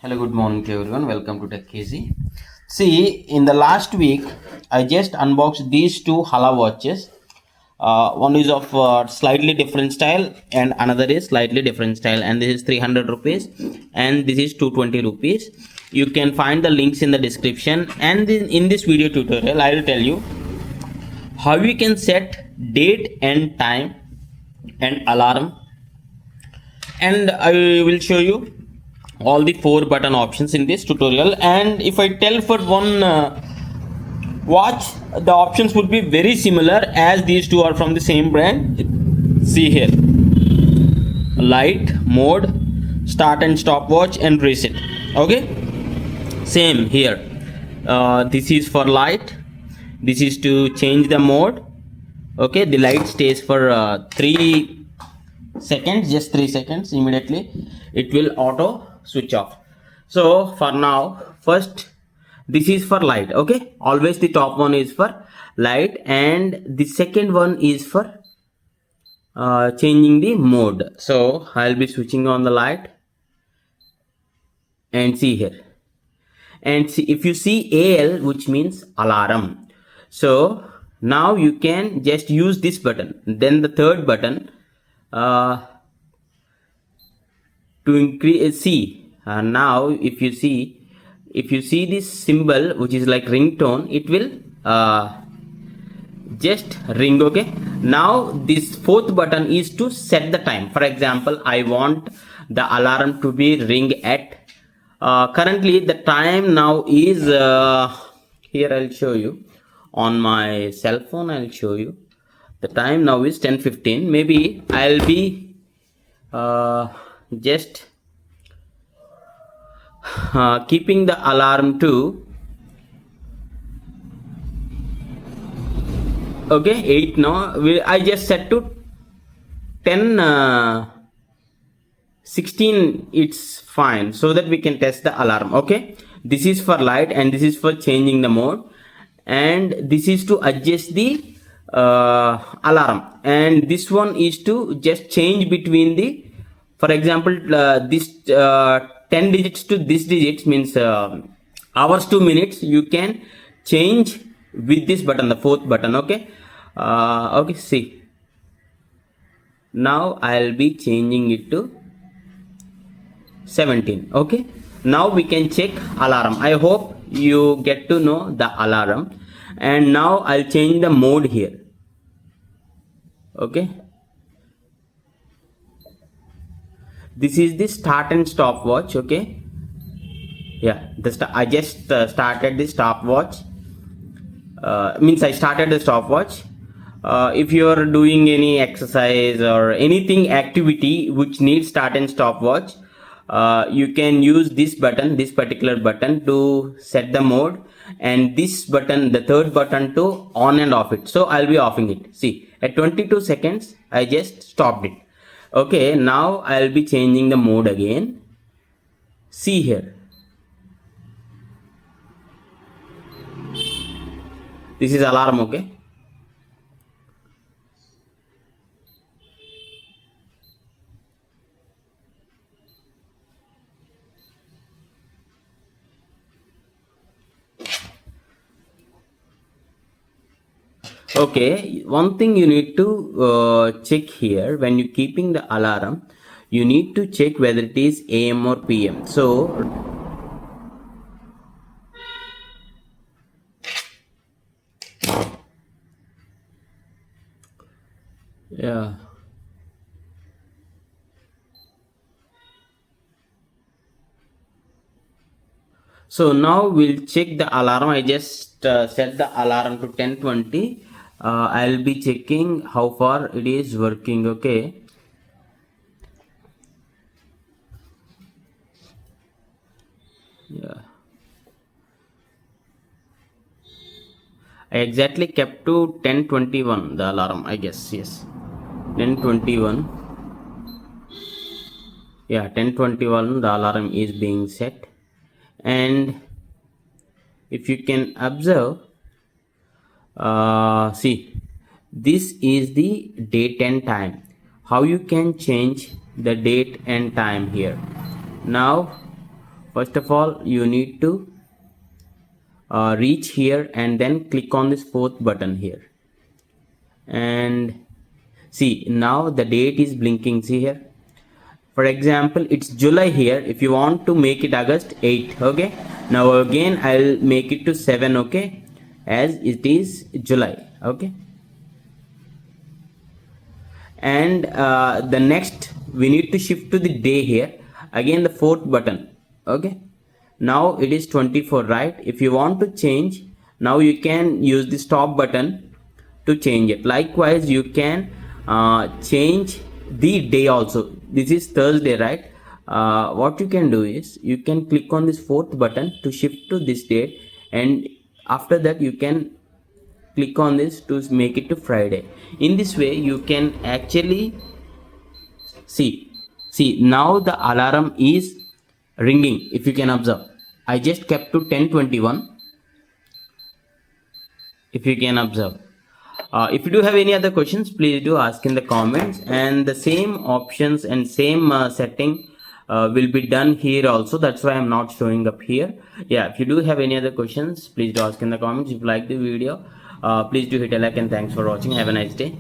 Hello, good morning to everyone. Welcome to Tech Easy. See, in the last week, I just unboxed these two Hala watches. One is of slightly different style, and another is slightly different style. And this is 300 rupees, and this is 220 rupees. You can find the links in the description. And in this video tutorial, I will tell you how you can set date and time and alarm. And I will show you all the 4 button options in this tutorial. And if I tell for one watch, the options would be very similar as these two are from the same brand. See here, light, mode, start and stop watch, and reset. Okay, same here. This is for light, this is to change the mode. Okay, the light stays for 3 seconds, just 3 seconds. Immediately it will auto switch off. So for now, first, this is for light. Okay, always the top one is for light, and the second one is for changing the mode. So I'll be switching on the light, and see here, and see, if you see AL, which means alarm. So now you can just use this button. Then the third button, to increase, see, now if you see this symbol which is like ringtone, it will just ring. Okay, now this fourth button is to set the time. For example, I want the alarm to be ring at currently the time now is here. I'll show you on my cell phone. I'll show you the time now is 10:15. Maybe I'll be just keeping the alarm to 8 now. I just set to 10:16. It's fine, so that we can test the alarm. Okay, this is for light, and this is for changing the mode, and this is to adjust the alarm, and this one is to just change between the, for example, this 10 digits to this digits means hours to minutes. You can change with this button, the fourth button. Okay, okay, see, now I'll be changing it to 17. Okay, now we can check alarm. I hope you get to know the alarm. And now I'll change the mode here. Okay, this is the start and stop watch. Okay, yeah, I just started the stopwatch. Means I started the stopwatch. If you are doing any exercise or anything activity which needs start and stopwatch, you can use this button, this particular button, to set the mode, and this button, the third button, to on and off it. So I'll be offing it. See, at 22 seconds I just stopped it. Okay, now I'll be changing the mode again. See here, this is alarm. Okay, okay, one thing you need to check here, when you're keeping the alarm, you need to check whether it is AM or PM. So yeah, so now we'll check the alarm. I just set the alarm to 10:20. I'll be checking how far it is working. Okay, yeah, I exactly kept to 10:21 the alarm, I guess. Yes, 10:21. Yeah, 10:21 the alarm is being set. And if you can observe, see, this is the date and time. How you can change the date and time here. Now First of all, you need to reach here and then click on this 4th button here, and see, now the date is blinking. See here, for example, it's July here. If you want to make it August 8, okay, now again I'll make it to 7, okay, as it is July, okay. And the next we need to shift to the day here, again the 4th button, okay. Now it is 24, right? If you want to change, now you can use the stop button to change it. Likewise, you can change the day also. This is Thursday, right? What you can do is you can click on this 4th button to shift to this date, and after that you can click on this to make it to Friday. In this way you can actually see now the alarm is ringing. If you can observe, I just kept to 10:21. If you can observe, if you do have any other questions, please do ask in the comments, and the same options and same setting will be done here also. That's why I'm not showing up here. Yeah, if you do have any other questions, please do ask in the comments. If you like the video, please do hit a like, and thanks for watching. Have a nice day.